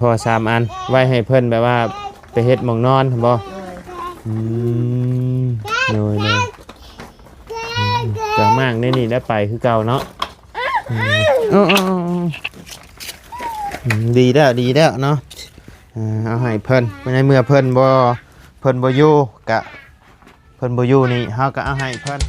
พอ3อันไว้ให้เพิ่นแบบว่าไปเฮ็ดหม่องนอนบ่อืมโดยก็มากนี่ได้ไปคือเก่าเนาะดีแล้วเนาะเอาให้เพิ่นในเมื่อเพิ่นบ่อยู่กะเพิ่นบ่อยู่นี่เฮาก็เอาให้เพิ่น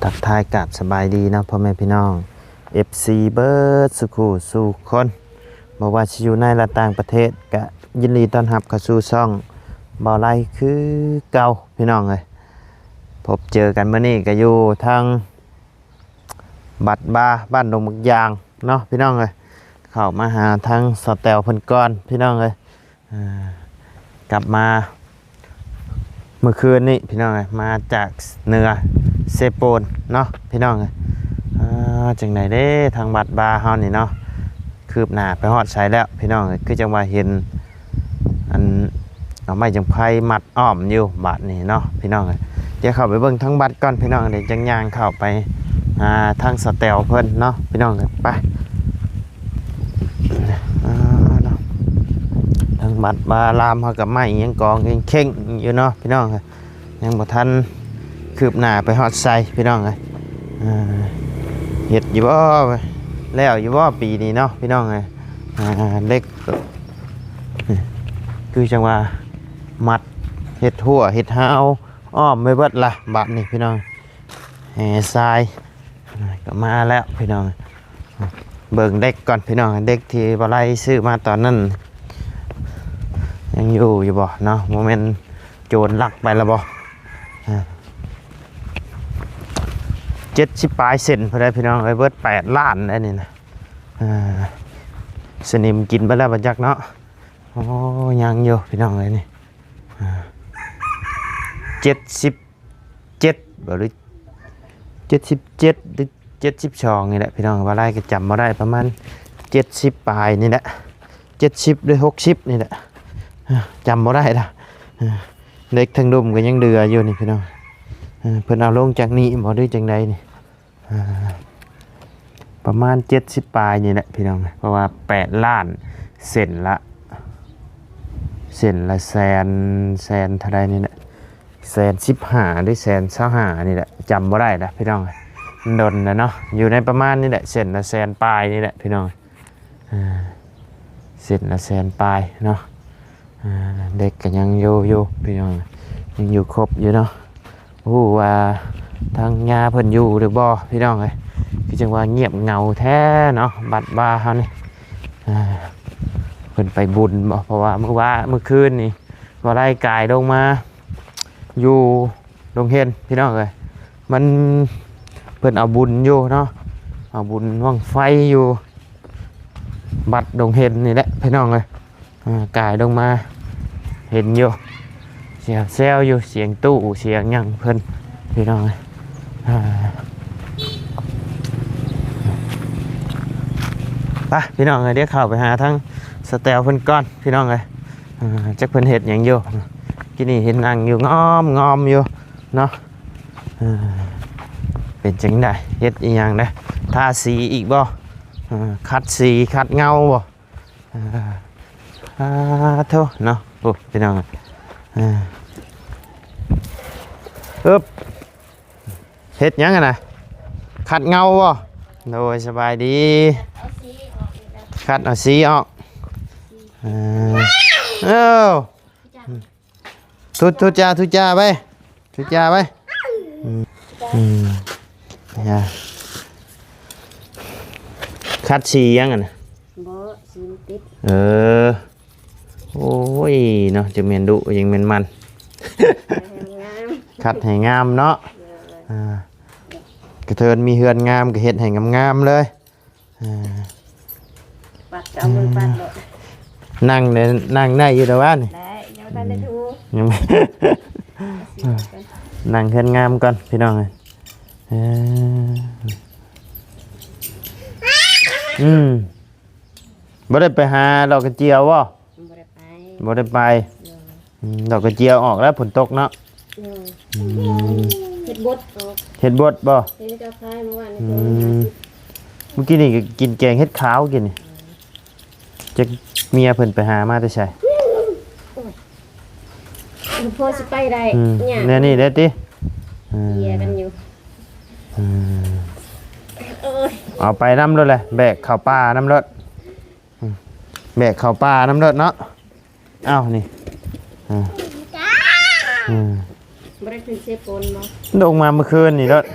ทักทายกับสบายดีนะพ่อแม่พี่น้อง FC เบิร์ดสุขุสู่คนบอกว่าสิอยู่ในและต่างประเทศก็ยินดีต้อนรับเข้าสู่ช่องบ่ไลคือเก่าพี่น้องเอ้ยพบเจอกันมื้อนี้ก็อยู่ทางบัดบาบ้านดงบักยางเนาะพี่น้องเอ้ยเข้ามาหาทางสแตลเพิ่นก่อนพี่น้องเอ้ยกลับมาเมื่อคืนนี้พี่น้องเอ้ยมาจากเหนือเซโปนเนาะพี่น้องเอ้ยจังไหนเด้ทางบัดบาเฮานี่เนาะคืบหน้าไปฮอดใช้แล้วพี่น้องเอ้ยคือจังว่าเห็นอันเอาไม้จังไผมัดอ้อมอยู่บัดนี่เนาะพี่น้องเอ้ยเดี๋ยวเข้าไปเบิ่งทั้งบัดก่อนพี่น้องเดี๋ยวจังย่างเข้าไปทางสแตลเพิ่นเนาะพี่น้องเอ้ยไปทางบัดบาลามเฮากับไม้ยังกองเข่งอยู่เนาะพี่น้องเอ้ยยังบ่ทันคืบหน้าไปฮอดใส่พี่น้องเอ้ยเฮ็ดอยู่บ่แล้วอยู่บ่ปีนี้เนาะพี่น้องเอ้ยเล็กคือจังว่ามัดเฮ็ดหัวเฮ็ดหาวอ้อมไม่เบิดละบัดนี้พี่น้องแห่ทรายก็มาแล้วพี่น้องเบิ่งเด็กก่อนพี่น้องเด็กที่บ่ไล่ซื้อมาตอนนั้นยังอยู่บ่เนาะโมเมนต์โจรลักไปแล้วบ่70 ปลายเซนพอได้พี่น้องเอ้ยเบิด8 ล้านได้นี่นะสนิมกินไปแล้วบัดจักเนาะโอ้ยังอยู่พี่น้องเอ้ยนี่77บ่หรือ77หรือ72นี่แหละพี่น้องว่าไล่ก็จำบ่ได้ประมาณ70 ปลายนี่แหละ70หรือ60นี่แหละจำบ่ได้ล่ะเด็กทั้งดุมก็ยังเดืออยู่นี่พี่น้องเพิ่นเอาลงจากนี้บ่ด้วยจังใดนี่ประมาณ70 ปลายนี่แหละพี่น้องเพราะว่า8 ล้านเส้นละแสนเท่าใดนี่แหละ115หรือ125นี่แหละจำบ่ได้ละพี่น้องดนนะเนาะอยู่ในประมาณนี่แหละเส้นละแสนปลายนี่แหละพี่น้องเส้นละแสนปลายเนาะเด็กก็ยังอยู่พี่น้องยังอยู่ครบอยู่เนาะว่าทางญาเพิ่นอยู่หรือบ่พี่น้องเอ้ยคือจังว่าเงียบเงาแท้เนาะบัดบาเฮานี่เพิ่นไปบุญบ่เพราะว่าเมื่อคืนนี่บ่ได้กายลงมาอยู่โรงเรียนพี่น้องเอ้ยมันเพิ่นเอาบุญอยู่เนาะเอาบุญวังไฟอยู่บัดโรงเรียนนี่แหละพี่น้องเอ้ยกายลงมาเห็นอยู่เสียงแซวอยู่เสียงตู้เสียงหยังเพิ่นพี่น้องไปพี่น้องเดี๋ยวเข้าไปหาทั้งสแตลเพิ่นก่อนพี่น้องเลยจักเพิ่นเฮ็ดหยังอยู่กินนี่เห็นนั่งอยู่งอมอยู่เนาะเป็นจังได๋เฮ็ดอีหยังเด้อทาสีอีกบ่คัดสีคัดเงาบ่โธ่เนาะโอ้พี่น้องเฮ็ดหยังกันนะขัดเงาบ่โดยสบายดีขัดเอาสีออกทุจ้าไปขัดสียังกันนะโอ้ยเนาะจะเมนดุยังเมนมันขัดให้งามเนาะกระเทินมีเฮือนงามก็เฮ็ดให้งามเลยปัดเอามือปัดเลยนั่งได้อยู่แต่ว่านี่ได้ยังได้ทูนั่งเฮือนงามก่อนพี่น้องเลยบ่ได้ไปหาดอกกระเจียวบ่บ่ได้ไป บ่ได้ไปดอกกระเจียวออกแล้วฝนตกเนาะ เฮ็ดบดออก เห็ดบดบ่ เฮ็ดกาแฟเมื่อวาน เมื่อกี้นี่ก็กินแกงเห็ดขาวกินนี่จะเมียเพิ่นไปหามาแต่ใช่ พอสิไปได้ แน่นี่เด้อติ เยียกันอยู่เอ้ย เอาไปน้ำรถเลยแบกข้าวปลาน้ำรถแบกข้าวปลาน้ำรถเนาะอ้าวนี่บ่ได้ขึ้นเซฟโปนบ่ ลงมาเมื่อคืนนี่รถ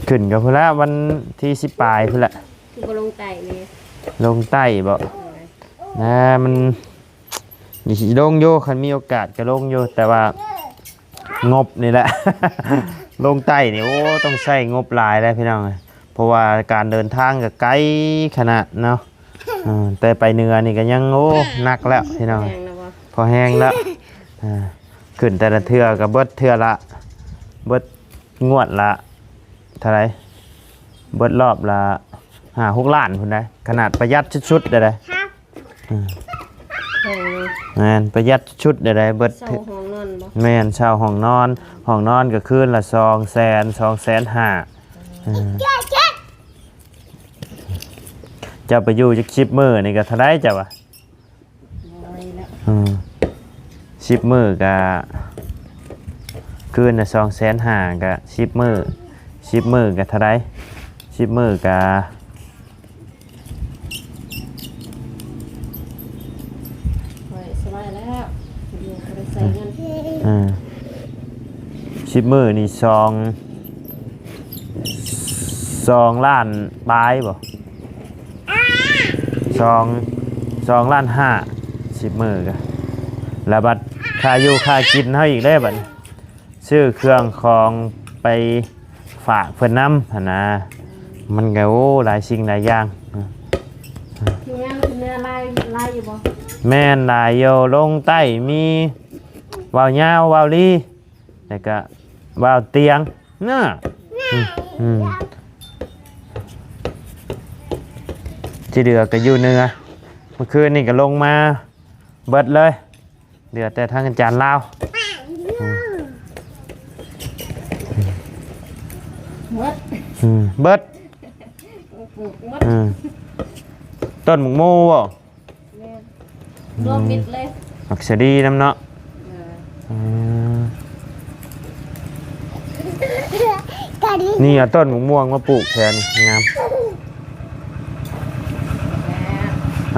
ขึ้นกับพุ่นละวันที่10 ปลายพุ่นละ คือบ่ลงไต่นี่ ลงใต้บ่นะมันนี่สิลงโยคันมีโอกาสก็ลงโยแต่ว่างบนี่แหละ ลงใต้นี่โอ้ต้องใช้งบหลายแล้วพี่น้องเพราะว่าการเดินทางก็ไกลขนาดเนาะแต่ไปเหนือนี่ก็ยังโอ้หนักแล้วพี่น้อง แพงแล้วบ่ พอแห้งแล้วขึ้นแต่ละเทื่อก็เบิดเทื่อละเบิดงวดละเท่าไหร่เบิดรอบละ5-6 ล้านพุ่นได้ขนาดประหยัดชุดๆได้ แพงเลย แม่นประหยัดชุดได้เบิด เช่าห้องนอนบ่ แม่นเช่าห้องนอนก็คืนละ200,000 เจ้าไปอยู่จัก10 มื้อนี่ก็เท่าไดเจ้าวะ น้อยแล้ว 10 มื้อก็คืนละ250,000ก็10 มื้อ10 มื้อก็เท่าได10 มื้อก็ ไว้สบายแล้วเดี๋ยวบ่ได้ใส่เงิน 10 มื้อนี่2ล้านปลายบ่2ล้าน5 10 มื้อก็แล้วบัดค่าอยู่ค่ากินเฮาอีกได้บัดซื้อเครื่องของไปฝากเพิ่นนำหั่นนะมันก็โอ้หลายสิ่งหลายอย่าง ทีมงานเนื้อลายอยู่บ่ แม่นหลายโยลงใต้มีว่าวยาวว่าวลีแล้วก็ว่าวเตียงน่ะที่เดือก็อยู่เหนือเมื่อคืนนี่ก็ลงมาเบิดเลยเดือแต่ทางอาจารย์ลาว หมด เบิด หมด ต้นหมกมูบ่ แม่รวมมิดเลย มักสดีน้ำเนาะนี่เอาต้นหมกม่วงมาปลูกแทนนี่งาม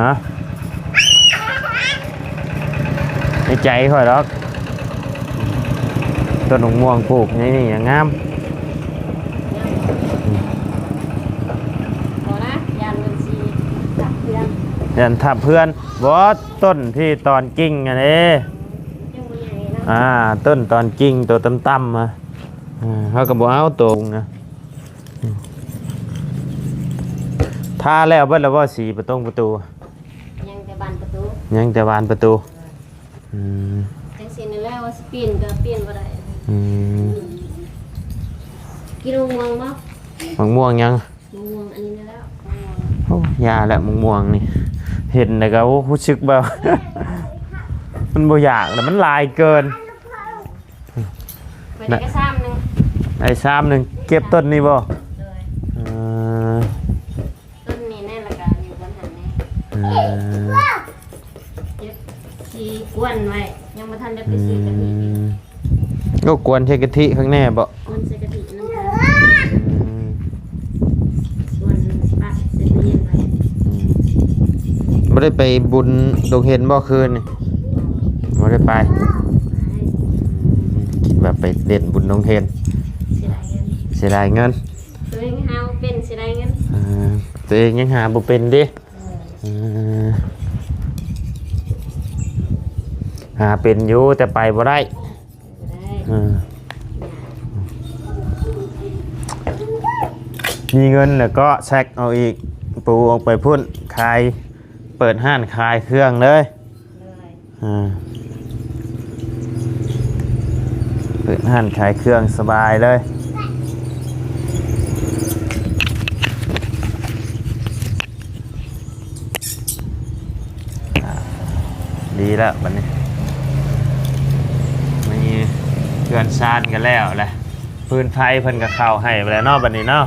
ฮะในใจค่อยดอกต้นหมกม่วงปลูกนี่งาม พอนะยานมันสีจับเพื่อน ยันทับเพื่อนบอสต้นที่ตอนกิ่งอันนี้ ยังบ่ใหญ่นะ ต้นตอนกิ่งตัวต่ำๆมาเขาก็บอกเอาตรงนะทาแล้วเบิดแล้วว่าสีประตู ยังแต่บานประตู ยังแต่บานประตูจังซี่นี่แหละว่าสิปีนก็ปีนบ่ได้กินม่วงบ่ มะม่วงยัง ม่วงอันนี้แล้ว โอ้ยาและมะม่วงนี่เห็นแต่ก็รู้สึกแบบ มันบ่อยากแต่มันลายเกิน ไปได้แค่ซ้ำนึง ไอ้ซ้ำหนึ่งเก็บต้นนี่บ่ เลยต้นนี้แน่ละกันอยู่บนหันนี่เก็บสีกวนไว้ยังบ่ทันได้ไปสีกะทิ ก็กวนเทกะทิข้างแน่บ่ กวนใส่กะทิน้ำตาลส่วนปะใส่ตู้เย็นไว้ ไม่ได้ไปบุญดงเห็นบ่คืนนี่ไม่ได้ไปคิดว่าไปเด่นบุญดงเห็น เสียดายเงิน เสียดายเงิน ตัวเองหาบ่เป็นเสียดายเงิน ตัวเองยังหาบ่เป็นดิหาเป็นอยู่แต่ไปบ่ได้ ได้ มีเงินแล้วก็แซกเอาอีกปูออกไปพุ่นขายเปิดห้านขายเครื่องเลย เลย เปิดห้านขายเครื่องสบายเลย ดีแล้วบัดนี้มีเพื่อนชาติกันแล้วแหละพื้นไฟเพิ่นก็เข้าให้ไปแล้วเนาะบัดนี้เนาะ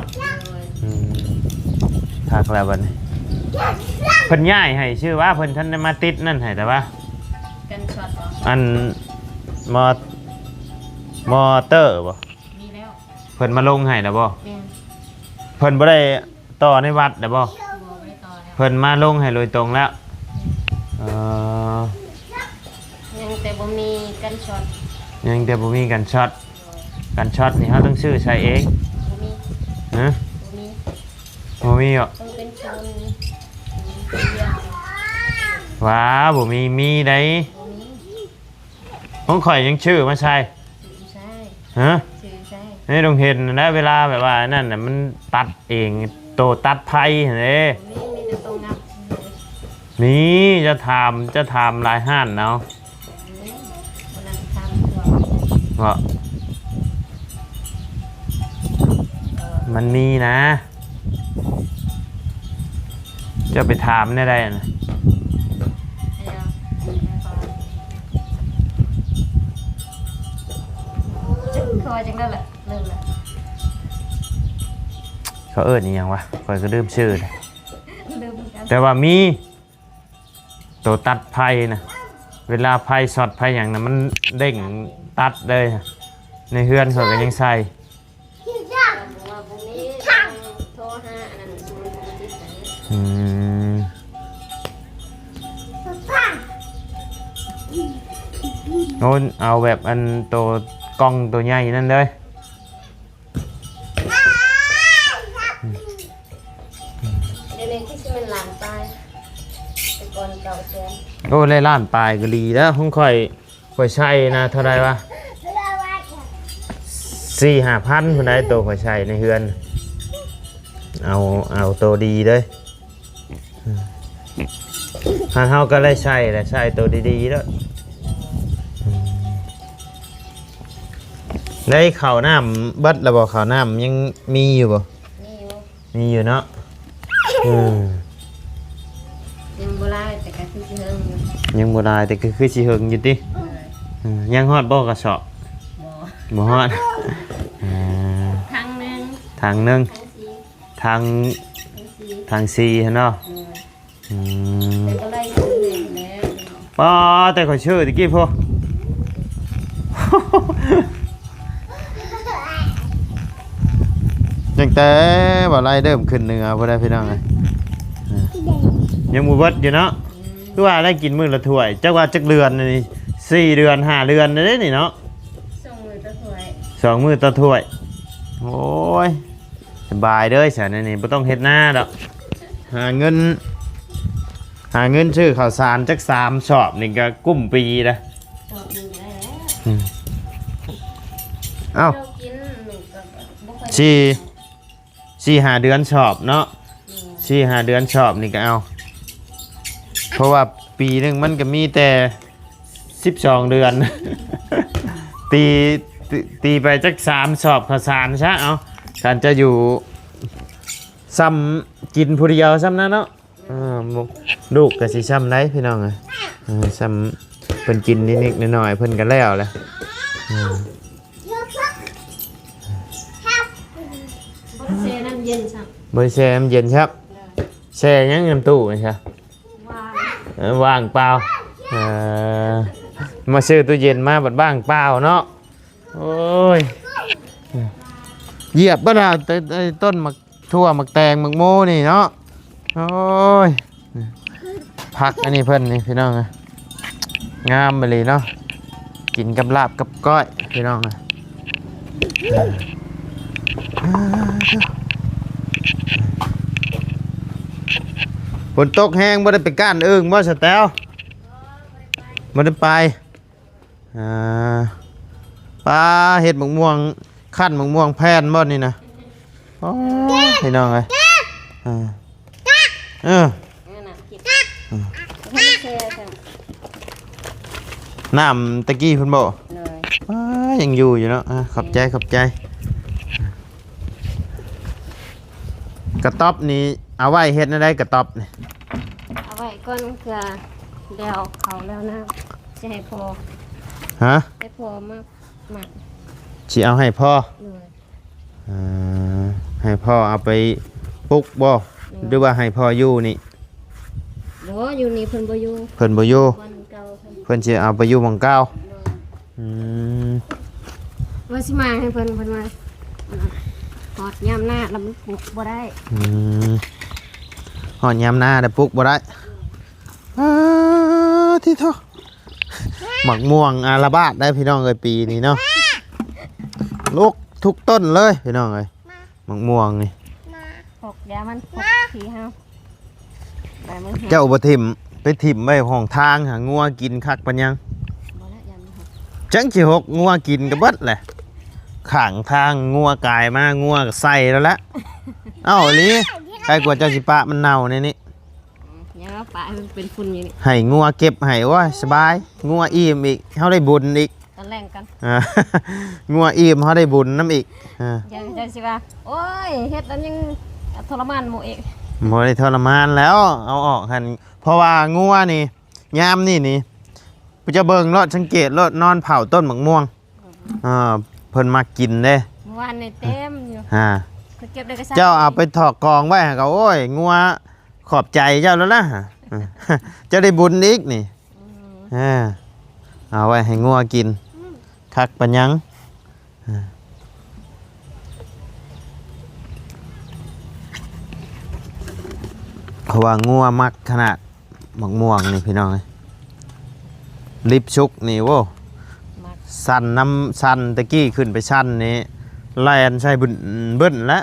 พักแล้วบัดนี้เพิ่นย้ายให้ชื่อว่าเพิ่นท่านได้มาติดนั่นให้แต่ว่า กันช็อตบ่ อันมอเตอร์บ่ มีแล้ว เพิ่นมาลงให้แล้วบ่ แม่น เพิ่นบ่ได้ต่อในวัดแล้วบ่ บ่ไปต่อแล้ว เพิ่นมาลงให้โดยตรงแล้วเอ่อ ยังแต่บ่มีกันช็อต ยังแต่บ่มีกันช็อตนี่เฮาต้องซื้อใช้เอง บ่มี ฮะ บ่มี บ่มีหรอก ต้องเป็นคนเดียว ว้าบ่มีได้ บ่มี ของข่อยยังชื่อมาใช่ สื่อใช่ ฮะ สื่อใช่ นี่ต้องเห็นนะเวลาแบบว่านั่นน่ะมันตัดเองโตตัดไผ่เด้ มีแต่ตรงงับ นี่จะถามหลายห้านเนาะ วันนั้นทำตัว ว่ามันมีนะ จะไปถามได้นะ คอยจังได้แหละลืมละ เขาเอิ้นอีหยังวะข่อยก็ลืมชื่อเลย ลืมเหมือนกัน แต่ว่ามีตัวตัดไผ่นะเวลาไผ่ช็อตไผ่อย่างนั้นมันเด้งตัดเลยนะในเฮือนเขาก็ยังใส่ บอกว่าพรุ่งนี้ต้องโทรหาอันนั้นศูนย์ของจิตอันนี้ อืมโน้นเอาแบบอันตัวกล้องตัวใหญ่นั่นเลย เดี๋ยวนี้ที่สิมันหลานตายแต่ก่อนเก่าแสน โอ้เลยล้านปลายก็ดีแล้วของข่อยใช้นะเท่าไรวะ4-5 พันคนใดตัวข่อยใช้ในเฮือนเอาตัวดีเลยทางเฮาก็เลยใช้แหละใช้ตัวดีๆแล้วได้ข้าวน้ำเบัดแล้วบ่ข้าวน้ำยังมีอยู่บ่ นี่อยู่ มีอยู่เนาะอืม ยังโบราณแต่ก็คือสิเฮิงอยู่ ยังบ่ได้แต่ก็คือสิเฮิงอยู่ติยังฮอดบ่กระสอบ บ่ บ่ฮอดอ่า ครั้งหนึง ทางหนึง ครั้งสี่ ทางซีเนาะอืม แต่ก็ไล่ซื้อเลยแล้ว ป้าแต่ขอยชื่อตะกี้พ่อ ยังแต่บ่ไล่เริ่มขึ้นเหนือบ่ได้พี่น้องเอ้ยยังบ่เบิดอยู่เนาะคือว่าได้กินมื้อละถ้วยจักว่าจักเดือนนี่4 เดือน 5 เดือนเด้นี่เนาะ ส่งมือตะถวย 2 มื้อต่อถ้วยโอ้ยสบายเด้อฉันนี่บ่ต้องเฮ็ดหน้าดอกหาเงินซื้อข้าวสารจัก3 ชอบนี่ก็กุ้มปีละ ตอบหนึ่งได้แล้ว เอ้า เรากินหนึ่งก็บ่ค่อย 4-5 เดือนชอบเนาะ4-5 เดือนชอบนี่ก็เอาเพราะว่าปีหนึงมันก็มีแต่12 เดือน ตีไปจัก3 ชอบข้าวสารซะเอาการจะอยู่ซ้ำกินผู้เดียวซ้ำนั้นเนาะลูกก็สิซ้ำได้พี่น้องเอ้ยซ้ำเพิ่นกินนิดๆหน่อยๆเพิ่นก็แล้วแหละ บ่เซน้ำเย็นสั่ง บริแช่น้ำเย็นครับแช่ยังน้ำตู้ไหมครับ ว่า ว่างเปล่ามาซื้อตู้เย็นมาบัดบ้างเปล่าเนาะโอ้ยเหยียบบ้าแล้วต้นหมักทั่วหมักแตงหมักโมนี่เนาะโอ้ยผักอันนี้เพิ่นนี่พี่น้องนะงามไปเลยเนาะกินกับลาบกับก้อยพี่น้องนะฝนตกแห้งบ่ได้ไปก้านเอิงบ่สแตลบ่ได้ไปปลาเห็ดหมกม่วงขั้นหมกม่วงแพนบ่นี่นะโอ้ยพี่น้องเอ้ยงั้นน่ะกินให้เซสั่ง น้ำตะกี้เพิ่นบ่ เลย ยังอยู่เนาะขอบใจกระต๊อบนี่เอาไว้เฮ็ดได้กระต๊อบนี่ เอาไว้ก่อนเพื่อ แล้วเขาแล้วนะจะให้พอ ฮะ ให้พอมากหมัก สิเอาให้พ่อ เลย อ่าให้พ่อเอาไปปลุกบ่หรือว่าให้พ่ออยู่นี่ เดี๋ยวอยู่นี่เพิ่นบ่อยู่ เพิ่นบ่อยู่ วันเก่าเพิ่น เพิ่นสิเอาไปอยู่หม่องเก่า เลย อืม ว่าสิมาให้เพิ่นมาหอดยามหน้าแล้วมันปลูกบ่ได้ อืมฮอดยามหน้าได้ปลุกบ่ได้ที่โทหมักม่วงอาราบาดได้พี่น้องเอ้ยปีนี้เนาะลูกทุกต้นเลยพี่น้องเอ้ยหมักม่วงนี่ ปกยามันปกทีเฮาได้มื้อ เจ้าบ่ทิ่มไปทิ่มไว้ห้องทางหางัวกินคักปัญญัง บ่ละยามมัน จังสิหกงัวกินก็เบิดแหละข้างทางงัวกายมางัวก็ใส่แล้วละเอ้าอีหลีใครกว่าเจ้าสิปะมันเน่าในนี้ เนี่ยปลามันเป็นฝุ่นอยู่นี่ ให้งัวเก็บให้ว่าสบายงัวอิ่มอีกเฮาได้บุญอีก ตอนแรงกัน อ่า งัวอิ่มเฮาได้บุญน้ำอีกอ่า อย่าสิว่าโอ้ยเฮ็ดอันยังทรมานหมู่เอก บ่ได้ทรมานแล้วเอาออกหั่นเพราะว่างัวนี่ยามนี่จะเบิ่งรถสังเกตรถนอนเผาต้นมะม่วงเพิ่นมากินเด้ เมื่อวานนี่เต็มอยู่ เพิ่นเก็บได้ก็ เจ้าเอาไปถอกกองไว้ให้เขาโอ้ยงัวขอบใจเจ้าแล้วนะ เจ้าได้บุญอีกนี่เอาไว้ให้งัวกินคักปัญญังเพราะว่างัวมักขนาดหมกม่วงนี่พี่น้องลิบชุกนี่โว้สั้นน้ำสั้นตะกี้ขึ้นไปสั้นนี่ไล่อันใช่บึ้นแล้ว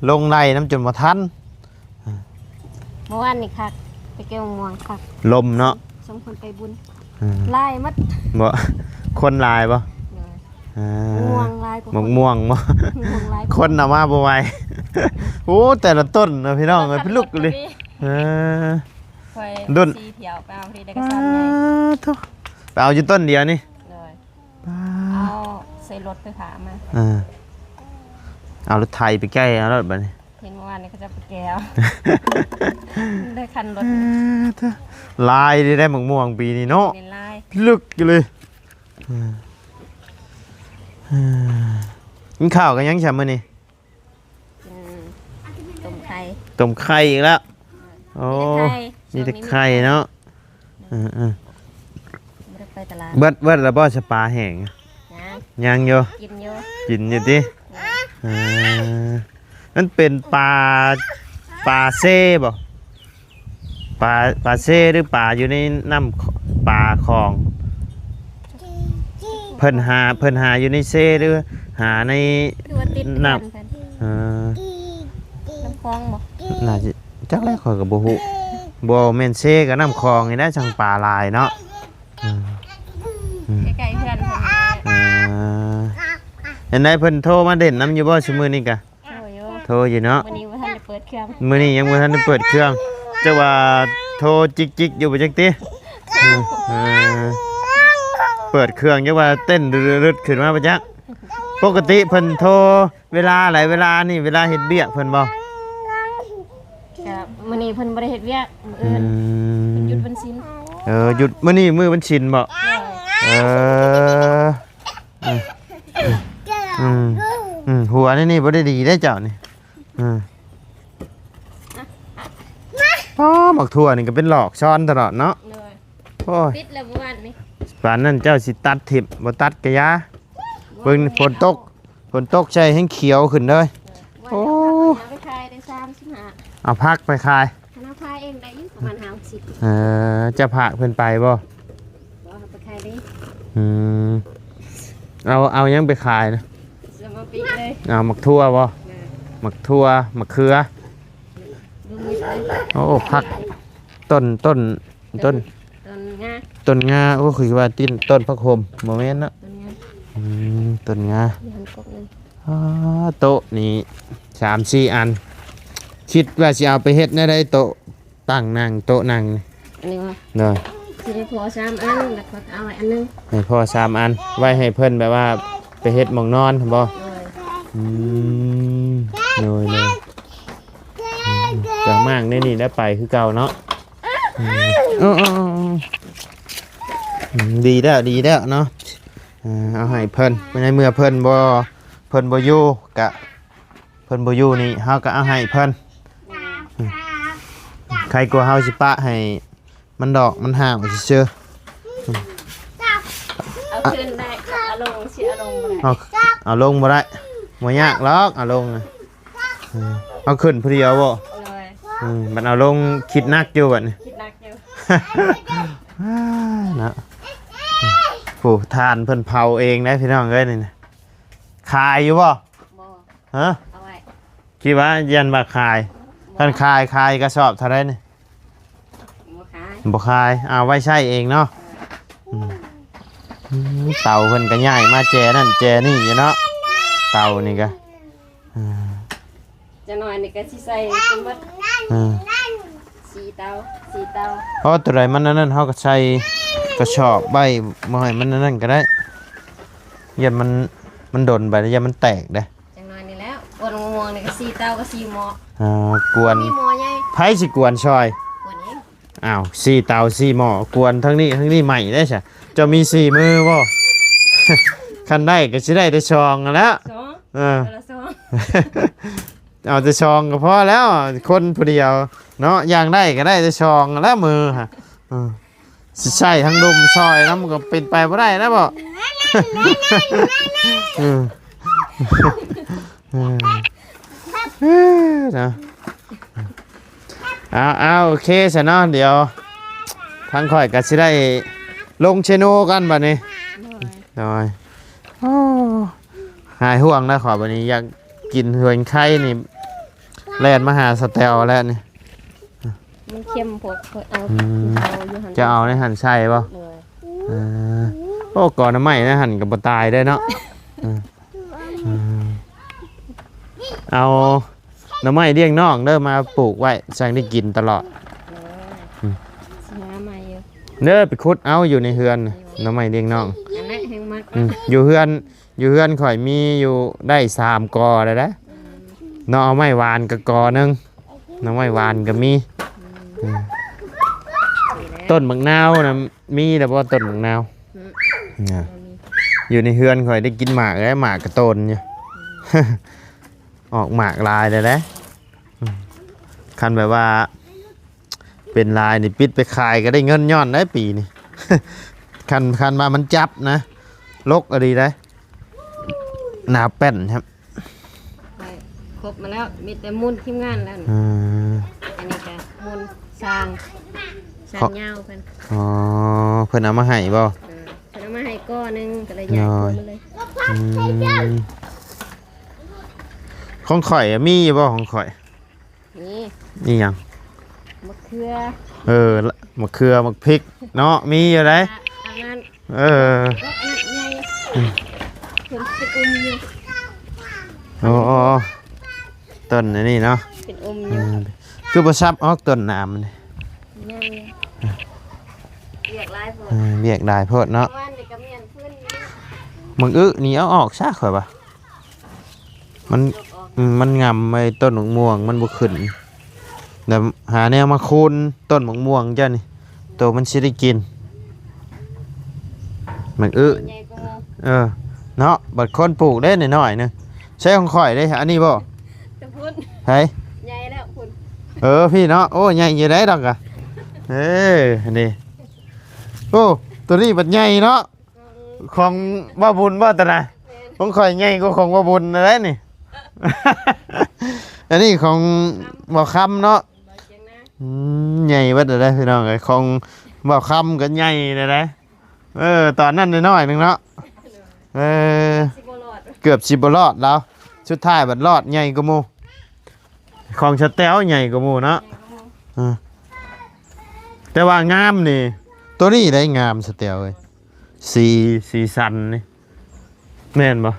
ลงในน้ำจนมาทัน เมื่อวานนี่คักไปเก็บม่วงคัก ลมเนาะ สมคนไปบุญลายมัด บ่คนลายบ่ ม่วงลายกว่า หมกม่วงบ่ ม่วงลาย คนเอามาบ่ไหว โอ้แต่ละต้นนะพี่น้องเอ้ยพี่ลูกเลยคอย ดุน สีเถียวไปเอาพอดีได้กระสันไง ทุกไปเอาอยู่ต้นเดียวนี่ เลยเอาใส่รถไปขามา เอารถไทยไปใกล้เอารถบัดนี้ เห็นเมื่อวานนี่เขาจะไปแก้ว ได้คันรถ ลายได้หมกม่วงปีนี้เนาะ เป็นลาย พี่ลึกอยู่เลยกินข้าวกันยังฉ่ำมื้อนี้ ต้มไข่ ต้มไข่อีกแล้วโอ้ มี มี แต่ แต่ ไข่ ไข่เนาะ ไม่ได้ไปตลาด เบิดแล้วบ่สปลาแห้ง นะ ยังอยู่ กินเยอะ กินอยู่ตินั่นเป็นปลาเซ่บ่ปลาเซ่หรือปลาอยู่ในน้ำปลาคลองเพิ่นหาอยู่ในเซ่หรือหาใน คือว่าติด น้ำ กัน ำ น้ำคลองบ่ น่าจะจักแล้วข่อยก็บ่ฮู้บ่แม่นเซ่กับน้ำคลองนี่ได้จังปลาลายเนาะ ใกล้ๆเพื่อนคนนี้ เห็นได้เพิ่นโทรมาเด่นน้ำอยู่บ่ซุมื้อนี้กะ โอ้ย โทรอยู่เนาะ วันนี้ว่าท่านได้เปิดเครื่อง มื้อนี้ยังบ่ทันได้เปิดเครื่องแต่ว่าโทรจิกๆอยู่บ่จักติเปิดเครื่องจักว่าเต้นรึดๆขึ้นมาบ่จักปกติเพิ่นโทรเวลาหลายเวลานี่เวลาเฮ็ดเวียกเพิ่นบ่ กับมื้อนี้เพิ่นบ่ได้เฮ็ดเวียกมื้ออื่นเพิ่นหยุดวันศีล หยุดมื้อนี้มื้อวันชินบ่หัวนี่บ่ได้ดีได้เจ้านี่หมักถั่วนี่ก็เป็นหลอกช้อนตลอดเนาะ เลย โอ้ย ปิดแล้วเมื่อวานนี้ ป่านนั้นเจ้าสิตัดถิ่มบ่ตัดกะยาเบิ่งฝนตกใช่ให้เขียวขึ้นเลย โอ้ เอาไปขายได้35 เอาพักไปขาย ธนาคารเองได้อยู่ประมาณ50จะพาเพิ่นไปบ่ บ่เอาไปขายได้ เอายังไปขายนะ จะมาปิดเลย เอาหมักทั่วบ่หมักทั่วหมักเขือ ดูมิดเลย โอ้พักต้น ต้นงา ต้นงาโอ้คือว่าต้นพักโฮมบ่แม่นเนาะ ต้นงา ต้นงา มีหันกบนึง โต๊ะนี่3-4 อัน คิดว่าสิเอาไปเฮ็ดแนวใดโต๊ะตั้งนั่งโต๊ะนั่ง อันนี้ว่า เด้อ สิได้พอ3อันแล้วก็เอาไว้อันนึง ให้พ่อ3 อัน ไว้ให้เพิ่นแบบว่าไปเฮ็ดหม่องนอนบ่ เลย เลยก็มากนี่ได้ไปคือเก่าเนาะ ดีแล้วเนาะเอาให้เพิ่นในเมื่อเพิ่นบ่อยู่กะเพิ่นบ่อยู่นี่เฮาก็เอาให้เพิ่นใครกลัวเฮาสิปะให้มันดอกมันห่างเชื่อ เอาขึ้นได้เอาลงสิเอาลงบ่ได้ เอาลงบ่ได้บ่ยากหรอกเอาลงเอาขึ้นผู้เดียวบ่ เลย มันเอาลงคิดนักอยู่บัดนี้ คิดหนักอยู่ นะโอ้ทานเพิ่นเผาเองได้พี่น้องเอ้ยนี่นะขายอยู่บ่ บ่ ฮะ เอาไว้ คิดว่ายันมาขายท่านขายกระสอบเท่าไรนี่ บ่ขาย บ่ขายเอาไว้ใช้เองเนาะเต่าเพิ่นก็ใหญ่มาแจนั่นแจนี่อยู่เนาะเต่านี่ก็ จะหน่อยนี่ก็สิใส่เป็นหมด4 เตาเพราะตัวใดมันนั่นเฮาก็ใช้กระสอบใบบ่ให้มันนั่นก็ได้ยันมันดนไปแล้วยันมันแตกเด้ จังหน่อยนี่แล้วกวนม่วงนี่ก็4 เตาก็4หม้อก วน มีหม้อใหญ่ ไผสิกวนซอย กวนเอง อ้าว4เตา4หม้อกวนทั้งนี้ใหม่ได้ใช่จะมี4มือบ่ คันได้ก็สิได้แต่ชองนั่นแหล้ว 2 เออ ละ2 เอาแต่ชองก็พอแล้วคนผู้เดียวเนาะอย่างได้ก็ได้แต่ชองแล้วมือฮะสิใช่ทั้งดุมซอยแล้วมันก็เป็นไปบ่ได้นะบ่นะเอาโอเคซะเนาะเดี๋ยวทั้งข่อยก็สิได้ลงเชโนกันบัดนี้หน่อยหายห่วงนะขอบัดนี้อยากกินเหือนไข่นี่แล่นมาหาสเตลแล้วนี่ มันเค็มพวกเอาอยู่หั่น จะเอาในหั่นใช่ป่ะ เลย โอ้ก่อนน้ำใหม่นะหั่นกับบ่ตายได้เนาะเอาน้ำใหม่เลี้ยงน้องเด้อมาปลูกไว้สั่งได้กินตลอด สิหาใหม่อยู่ เด้อไปขุดเอาอยู่ในเฮือนน้ำใหม่เลี้ยงน้อง อันนั้นแฮงมัก อยู่เฮือนข่อยมีอยู่ได้3 กอเลยนะน้องเอาไม้หวานกับกอนึงน้องไม้หวานก็มีต้นมะนาวนะมีแต่ว่าต้นมะนาวอยู่ในเฮือนข่อยได้กินหมากแล้วหมากกระโตนอยู่ ออกหมากลายเลยนะคันแบบว่าเป็นลายนี่ปิดไปขายก็ได้เงินย้อนได้ปีนี่ คันมามันจับนะลกอะไรได้หนาแป้นครับ ไปครบมาแล้วมีแต่มูลทีมงานแล้วนี่อันนี้ก็มูลสร้างยาวเพิ่น อ๋อเพิ่นเอามาให้บ่ เพิ่นเอามาให้ก้อนหนึงก็เลยย้ายตัวมาเลย ของข่อยอะมีบ่ของข่อย นี่ นี่หยัง มะเขือ มะเขือมะพริกเนาะมีอยู่ได้ อันนั้น เออ ก็อันนั้นใหญ่เพิ่นเป็นอยู่ โอ้ต้นอันนี้เนาะ เป็นอยู่ คือบ่ซับออกต้นน้ำมันนี่ ใหญ่เรียกหลายพวก เรียกได้โพดเนาะ วันนี้ก็เมียนเพิ่นอยู่ มึงนี่เอาออกซะข่อยบ่มันงำไอ้ต้นมะม่วงมันบ่ขึ้นเดี๋ยวหาแนวมาคูนต้นมะม่วงจ้ะนี่ตัวมันสิได้กินมันใหญ่กว่าหมู่ เนาะบัดคนปลูกได้หน่อยๆนึงใช่ของข่อยได้อันนี้บ่ แต่พุ่น ไผ ใหญ่แล้วพุ่น พี่เนาะโอ้ใหญ่อยู่ได้ดอกอ่ะอันนี้โอ้ตัวนี้บัดใหญ่เนาะของบ่บุญบ่ตะนะของข่อยใหญ่กว่าของบ่บุญอะไรนี่ อันนี้ของบ่คำเนาะ บ่เจียงนะ ใหญ่เบิดเลยพี่น้องเอ้ยของบ่คำก็ใหญ่เลยนะตอนนั้นน้อยๆนึงเนาะสิบ่รอด เกือบสิบ่รอดแล้วสุดท้ายบัดรอดใหญ่กว่าหมู่ของสแตลใหญ่กว่าหมู่เนาะแต่ว่างามนี่ตัวนี้ได้งามสแตลเอ้ยสีสันนี่แม่นบ่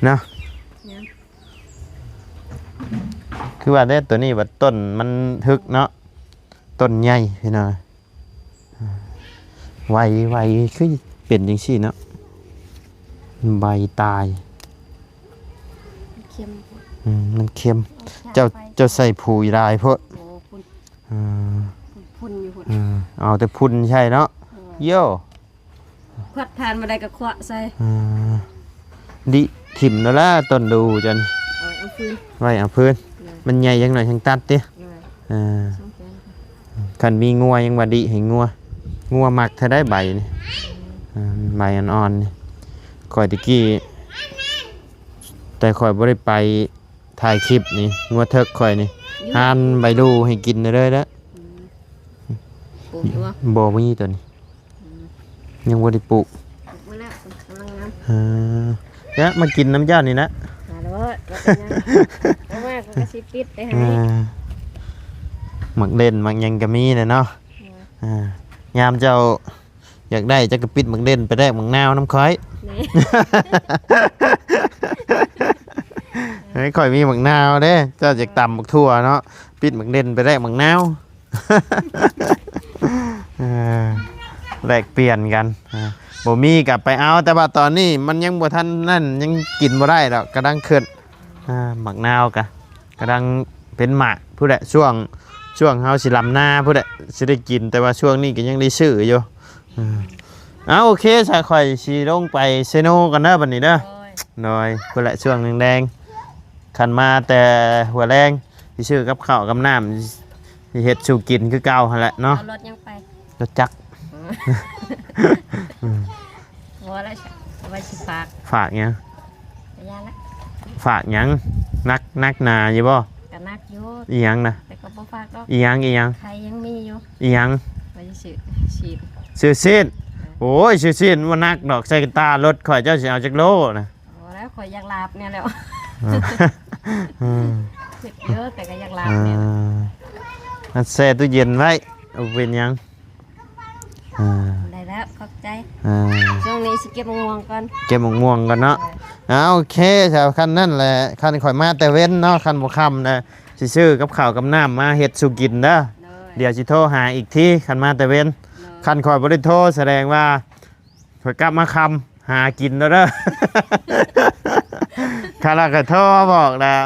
นะคือว่าได้ตัวนี้บัดต้นมันทึกเนาะต้นใหญ่พี่น้องไวคือเป็นจังซี่เนาะใบตาย เค็ม มันเค็มเจ้าใส่ปุ๋ยลายเพราะ โอ้พุ่น พุ่นอยู่พุ่น เอาแต่พุ่นใช่เนาะโย่ เพื่อทานมาได้ก็เคาะใส่ ดิถิ่มแล้วล่ะต้นดูจน เอาฟืน ไว้เอาพื้นมันใหญ่ยังหน่อยทางตัดติ สองแขน คันมีงัวยังว่าดิให้งัวหมักถ้าได้ใบนี่ใบอ่อนๆนี่ข่อยตะกี้แต่ข่อยบ่ได้ไปถ่ายคลิปนี่งัวเทิกข่อยนี่หานใบดูให้กินได้เลยแล้ว ปลูกอยู่บ่ บ่มีตัวนี้ยังบ่ได้ปลูก ปลูกมาแล้วกำลังงาม เนี่ยมากินน้ำย่านี่นะ มาแล้วว่าเป็นยังเอามากก็สิปิดได้ให้ หมักเด่นหมักหยังก็มีเลยเนาะยามเจ้าอยากได้จะกระปิดหมักเด่นไปได้หมักนาวน้ำค้อย ให้ข่อยมีหมักนาวเด้เจ้าจะตำหมักทั่วเนาะปิดหมักเด่นไปได้หมักนาวแลกเปลี่ยนกันบ่มีกับไปเอาแต่ว่าตอนนี้มันยังบ่ทันนั่นยังกินบ่ได้ดอกกระดังขึ้นหมักนาวกระดังเป็นหมากผู้ใดช่วงเฮาสิลำหน้าผู้ใดสิได้กินแต่ว่าช่วงนี้ก็ยังได้ซื้ออยู่โอเคสายข่อยสิลงไปเซโนกันเด้อบัดนี้เด้อหน่อยผู้ใดช่วงแดงๆคันมาแต่หัวแรงสิซื้อกับข้าวกับน้ำสิเฮ็ดสู่กินคือเก่าหั่นแหละเนาะ เอารถยังไป รถจักร พอแล้วเอาไว้สิฝาก ฝากหยัง ระยะละ ฝากหยังนักหนาอยู่บ่ ก็นักอยู่ อีหยังนะ แต่ก็บ่ฝากดอก อีหยัง ใครยังมีอยู่ อีหยัง ไว้สิฉีด ซื้อซีนโอ้ยซื้อซีนว่านักดอกใส่กีตาร์รถข่อยเจ้าสิเอาจักโลนะ พอแล้วข่อยอยากลาบเนี่ยแหล้ว อืม คิดเยอะแต่ก็อยากลาบเนี่ย อันแช่ตู้เย็นไว้เอาเป็นหยัง ได้แล้วขอบใจ อ่า ช่วงนี้สิเก็บมะม่วงก่อน เก็บหมกม่วงกันเนาะโอเคชาวคันนั่นแหละคันข่อยมาแต่เว้นเนาะคันบ่ค่ำนะสิซื้อกับข้าวกับน้ำมาเฮ็ดสุกินเด้อ เลย เดี๋ยวสิโทรหาอีกทีคันมาแต่เว้น คันข่อยบ่ได้โทรแสดงว่าข่อยกลับมาคำหากินแล้วเด้อ คันละก็โทรมาบอกแล้ว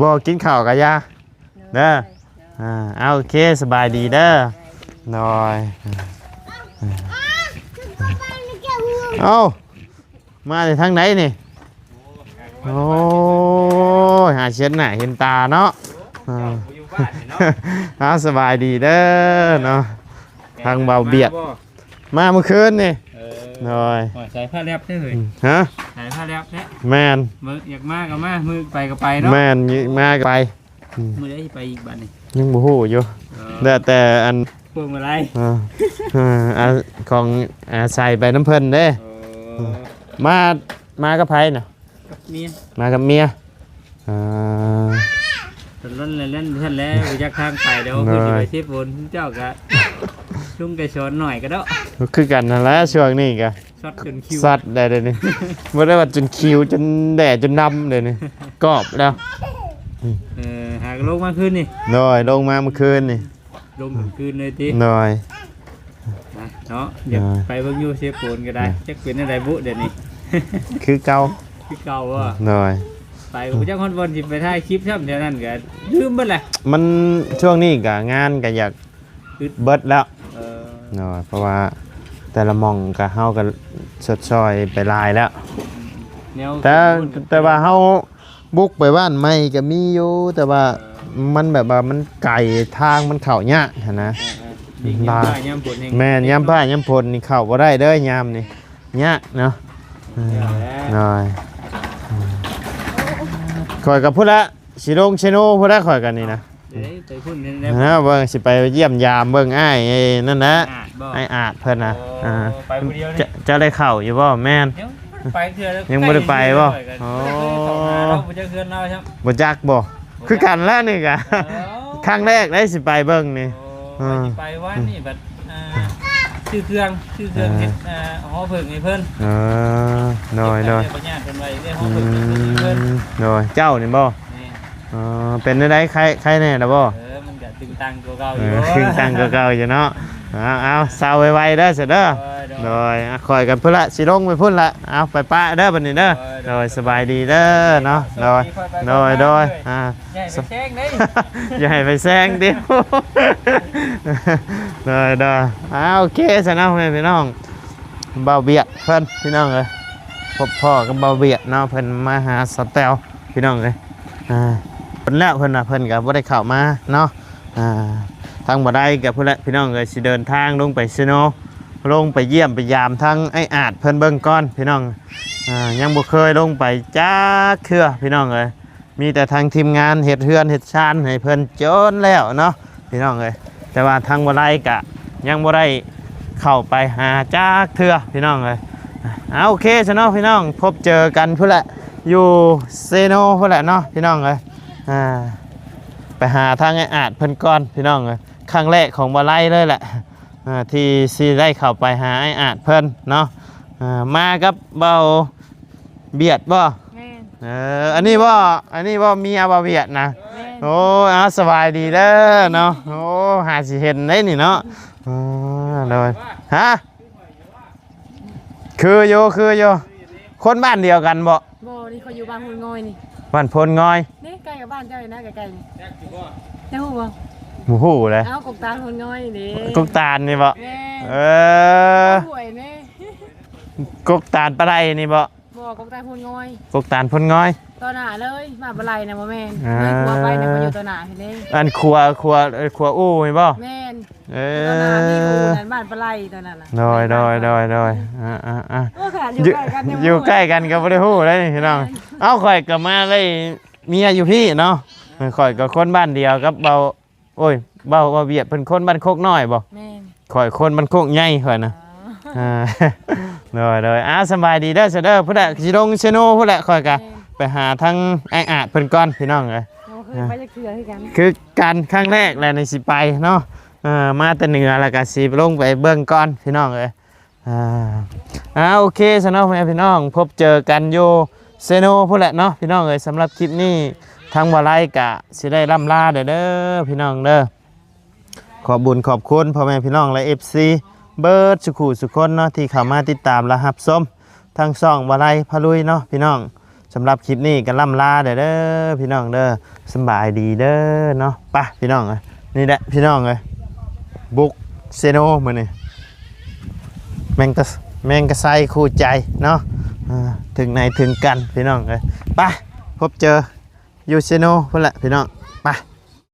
บ่กินข้าวกะยาเด้อเอาโอเคสบายดีเด้อน้อยเอามาจากทางไหนนี่โอ้ยหาเช็ดหน้าเห็นตาเนาะเอาสบายดีเด้อเนาะทางเบาเบียดมาเมื่อคืนนี่น้อย ใส่ผ้าแลบได้เลย ฮะ ใส่ผ้าแลบเนี่ย แมน มืออยากมากก็มามือไปก็ไปเนาะ แมนมาไป มือได้ไปอีกบัดนี่ ยังบ่ฮู้อยู่แต่อัน พวงอะไร ของใส่ไปน้ำเพิ่นเด้มากับไผน่ะ กับเมีย มากับเมีย ตอนนั้นเล่นท่านแล้วไปยักทางไปเดี๋ยวคือจะไปเทปบนเจ้าก็ลุงแกสอนหน่อยก็ได้ คือกันนั่นแหละช่วงนี้ก็ ช็อตจนคิว สัตว์ได้เลยนี่ บ่ได้ว่าจนคิวจนแดดจนดำเลยนี่กรอบแล้ว หากลงมาคืนนี่ น้อยลงมาเมื่อคืนนี่ ลงคืนเลยที น้อย เนาะอยากไปเบิ่งอยู่เทปบนก็ได้จักเป็นอะไรบุเดี๋ยวนี้ คือเก่า คือเก่าว่ะ น้อย ไปกูจ้าคนบนจิไปถ่ายคลิปช่ำเท่านั้นก็ลืมเบิดแหละ มันช่วงนี้ก็งานก็อยากเบิดแล้วน้อยเพราะว่าแต่ละหม่องก็เฮาก็สดซอยไปหลายแล้ว แนว แต่ว่าเฮาบุกไปบ้านใหม่ก็มีอยู่แต่ว่ามันแบบว่ามันไกลทางมันเข้ายากหั้นนะ บ้าย่ำปวดเอง แม่นยามผ้ายามพลนี่เข้าบ่ได้เด้อยามนี่ยากเนาะน้อยข่อยกับพุ่นละสิลงเชโนพุ่นละข่อยกันนี่นะ ไปพุ่นนี่แล้ว เบิ่งสิไปเยี่ยมยามเบิ่งอ้ายไอ้นั่นนะ บ่ ไอ้อาจเพิ่นน่ะ ไปผู้เดียว จะได้เข้าอยู่บ่แม่น ไปเทื่อแล้ว ยังบ่ได้ไปบ่ อ๋อเราบ่จะเคือนเราใช่มั้ย บ่จักบ่คือกันแล้วนี่กะครั้งแรกได้สิไปเบิ่งนี่ ไปว่านี่แบบชื่อเครื่องเฮ็ดหอเพิ่งให้เพิ่น น้อย ปัญญาเพิ่นไว้ได้หอเพิ่งเพิ่น น้อยเจ้านี่บ่ นี่ เป็นได้ใครแน่ล่ะบ่ มันก็ตึงตังตัวเก่าอยู่ ขึ้นตังเก่าๆอยู่เนาะเอาเศร้าไวๆเด้อเสร็จเด้อโดยคอยกันพุ่นละสิลงไปพุ่นละเอาไปป้าเด้อบัดนี้เด้อ โ โดยสบายดีเด้อเนาะโดยโดยอย่าให้ไปแซงเดียวโดยโอเคสนะพี่น้องเบาเบียดเพิ่นพี่น้องเลยพบพ่อกับเบาเบียดเนาะเพิ่นมาหาสแตลพี่น้องเลยเพิ่นแล้วเพิ่นน่ะเพิ่นก็บ่ได้เข้ามาเนาะทางบ่ได้กับพุ่นละพี่น้องเลยสิเดินทางลงไปซิโนลงไปเยี่ยมไปยามทั้งไอ้อาจเพิ่นเบิ่งก่อนพี่น้องยังบ่เคยลงไปจักเทื่อพี่น้องเลยมีแต่ทางทีมงานเฮ็ดเฮือนเฮ็ดชานให้เพิ่นจนแล้วเนาะพี่น้องเลยแต่ว่าทางบ่ได้ก็ยังบ่ได้เข้าไปหาจักเทื่อพี่น้องเลยโอเคซะเนาะพี่น้องพบเจอกันพุ่นละอยู่เซโนพุ่นละเนาะพี่น้องเลยไปหาทางไอ้อาจเพิ่นก่อนพี่น้องเลยครั้งแรกของบ่ไล่เลยแหละที่ซีได้เข้าไปหาไอ้อาจเพิ่นเนาะมากับเบาเบียดบ่อันนี้บ่มีอาบ่เบียดนะโอ้สบายดีเด้อเนาะโอ้หาสิเห็นได้นี่เนาะเลยฮะคือโยคนบ้านเดียวกันบ่นี่เขาอยู่บ้านพลงอยนี่บ้านพลงอยนี่ใกล้กับบ้านเจ้าเลยนะใกล้ๆนี่ได้ฮู้บ่หมู่ฮู้เลยกกตาลพลงอยนี่กกตาลนี่บ่ห่วยนี่กกตาลปลาไหลนี่บ่กกตาลพลงอยกกตาลพลงอยตัวหน้าเลยมาปลาไหลนะบ่แม่นไม่กลัวไปนะมาอยู่ตัวหน้าเห็นเด้อันครัวอู้นี่บ่แม่นตัวหน้ามีอูนั่นบ้านปลาไหลตัวนั้นน่ะโดยอยู่ใกล้กันก็บ่ได้ฮู้เลยพี่น้องข่อยก็มาเลยเมียอยู่พี่เนาะข่อยก็คนบ้านเดียวกับเบาเบียดเพิ่นคนบ้านโคกน้อยบ่แม่นข่อยคนบ้านโคกใหญ่ข่อยนะโดยสบายดีเด้อเด้อพุ่นน่ะสิลงเชโนพุ่นแหละข่อยก็ไปหาทั้งไอ้อาจเพิ่นก่อนพี่น้องเอ้ยไปจักเทื่อคือกันคือการครั้งแรกแหละในสิไปเนาะมาแต่เหนือแล้วก็สิลงไปเบิ่งก่อนพี่น้องเอ้ยโอเคสำหรับพี่น้องพบเจอกันอยู่เซโนพุ่นแหละเนาะพี่น้องเอ้ยสำหรับคลิปนี้ทางบ่ไล่กะสิได้ล่ำลาเด้อพี่น้องเด้อขอบบุญขอบคุณพ่อแม่พี่น้องและ FC เบิร์ดสุคนเนาะที่เข้ามาติดตามและรับชมทางช่องบ่ไล่พะลุยเนาะพี่น้องสำหรับคลิปนี้ก็ล่ำลาเด้อพี่น้องเด้อสบายดีเด้อเนาะไปพี่น้องเอ้ยนี่แหละพี่น้องเอ้ยบุกเซโนมื้อนี้แมงกะไซคู่ใจเนาะถึงไหนถึงกันพี่น้องเอ้ยไปพบเจอยูเซโนพุ่นแหละพี่น้อง